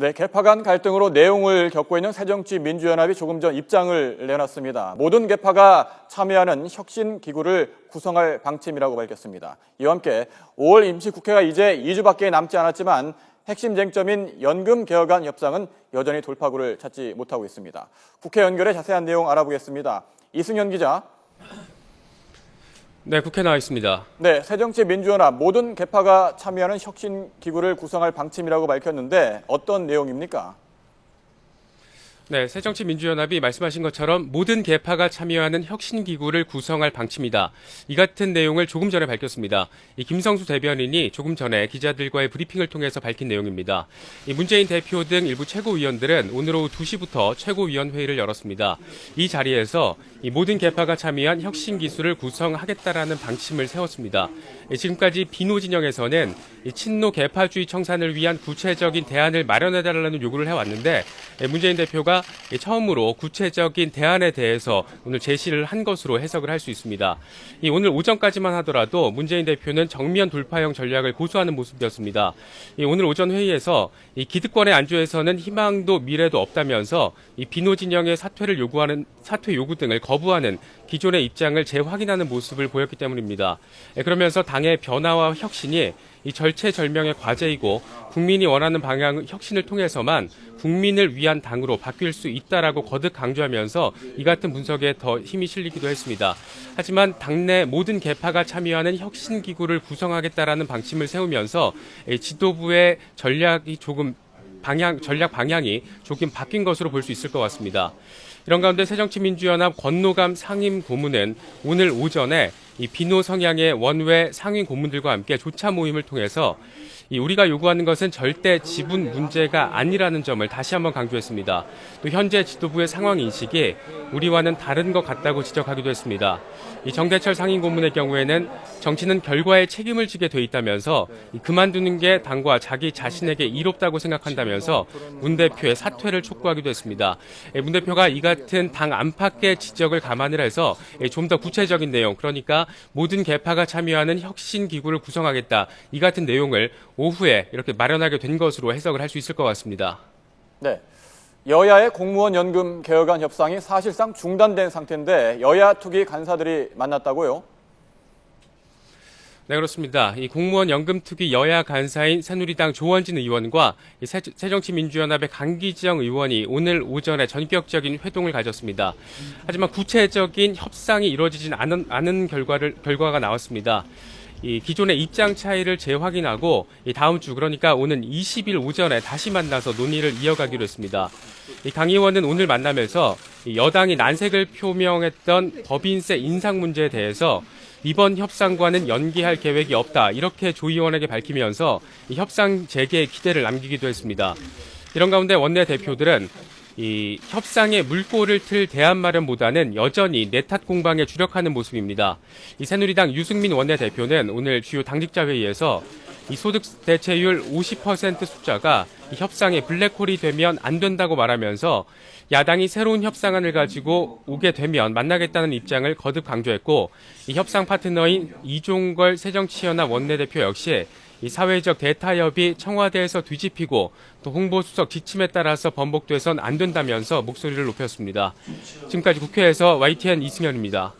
네, 개파 간 갈등으로 내용을 겪고 있는 새정치민주연합이 조금 전 입장을 내놨습니다. 모든 개파가 참여하는 혁신기구를 구성할 방침이라고 밝혔습니다. 이와 함께 5월 임시국회가 이제 2주밖에 남지 않았지만 핵심 쟁점인 연금 개혁안 협상은 여전히 돌파구를 찾지 못하고 있습니다. 국회 연결의 자세한 내용 알아보겠습니다. 이승현 기자. 네, 국회 나와 있습니다. 네, 새정치민주연합 모든 개파가 참여하는 혁신기구를 구성할 방침이라고 밝혔는데 어떤 내용입니까? 네, 새정치민주연합이 말씀하신 것처럼 모든 개파가 참여하는 혁신기구를 구성할 방침이다. 이 같은 내용을 조금 전에 밝혔습니다. 이 김성수 대변인이 조금 전에 기자들과의 브리핑을 통해서 밝힌 내용입니다. 이 문재인 대표 등 일부 최고위원들은 오늘 오후 2시부터 최고위원회의를 열었습니다. 이 자리에서 이 모든 개파가 참여한 혁신기구를 구성하겠다라는 방침을 세웠습니다. 지금까지 비노 진영에서는 이 친노 개파주의 청산을 위한 구체적인 대안을 마련해달라는 요구를 해왔는데 문재인 대표가 처음으로 구체적인 대안에 대해서 오늘 제시를 한 것으로 해석을 할 수 있습니다. 오늘 오전까지만 하더라도 문재인 대표는 정면 돌파형 전략을 고수하는 모습이었습니다. 오늘 오전 회의에서 이 기득권의 안주에서는 희망도 미래도 없다면서 이 비노 진영의 사퇴 요구 등을 거부하는 기존의 입장을 재확인하는 모습을 보였기 때문입니다. 그러면서 당의 변화와 혁신이 이 절체절명의 과제이고 국민이 원하는 방향 혁신을 통해서만 국민을 위한 당으로 바뀔 수 있다라고 거듭 강조하면서 이 같은 분석에 더 힘이 실리기도 했습니다. 하지만 당내 모든 개파가 참여하는 혁신기구를 구성하겠다라는 방침을 세우면서 지도부의 전략 방향이 조금 바뀐 것으로 볼 수 있을 것 같습니다. 이런 가운데 새정치민주연합 권노감 상임 고문은 오늘 오전에 이 비노 성향의 원외 상임 고문들과 함께 조차 모임을 통해서 우리가 요구하는 것은 절대 지분 문제가 아니라는 점을 다시 한번 강조했습니다. 또 현재 지도부의 상황 인식이 우리와는 다른 것 같다고 지적하기도 했습니다. 이 정대철 상임 고문의 경우에는 정치는 결과에 책임을 지게 돼 있다면서 그만두는 게 당과 자기 자신에게 이롭다고 생각한다면서 문 대표의 사퇴를 촉구하기도 했습니다. 문 대표가 이 같은 당 안팎의 지적을 감안을 해서 좀 더 구체적인 내용, 그러니까 모든 개파가 참여하는 혁신기구를 구성하겠다, 이 같은 내용을 오후에 이렇게 마련하게 된 것으로 해석을 할 수 있을 것 같습니다. 네, 여야의 공무원 연금 개혁안 협상이 사실상 중단된 상태인데 여야 투기 간사들이 만났다고요? 네, 그렇습니다. 이 공무원 연금 투기 여야 간사인 새누리당 조원진 의원과 새정치민주연합의 강기정 의원이 오늘 오전에 전격적인 회동을 가졌습니다. 하지만 구체적인 협상이 이루어지진 않은 결과가 나왔습니다. 이 기존의 입장 차이를 재확인하고 다음 주, 그러니까 오는 20일 오전에 다시 만나서 논의를 이어가기로 했습니다. 강 의원은 오늘 만나면서 여당이 난색을 표명했던 법인세 인상 문제에 대해서 이번 협상과는 연기할 계획이 없다, 이렇게 조 의원에게 밝히면서 협상 재개에 기대를 남기기도 했습니다. 이런 가운데 원내대표들은 이 협상의 물꼬를 틀 대안 마련보다는 여전히 내탓 공방에 주력하는 모습입니다. 이 새누리당 유승민 원내대표는 오늘 주요 당직자 회의에서 이 소득 대체율 50% 숫자가 이 협상의 블랙홀이 되면 안 된다고 말하면서 야당이 새로운 협상안을 가지고 오게 되면 만나겠다는 입장을 거듭 강조했고, 이 협상 파트너인 이종걸 새정치연합 원내대표 역시 이 사회적 대타협이 청와대에서 뒤집히고 또 홍보수석 지침에 따라서 번복돼선 안 된다면서 목소리를 높였습니다. 지금까지 국회에서 YTN 이승현입니다.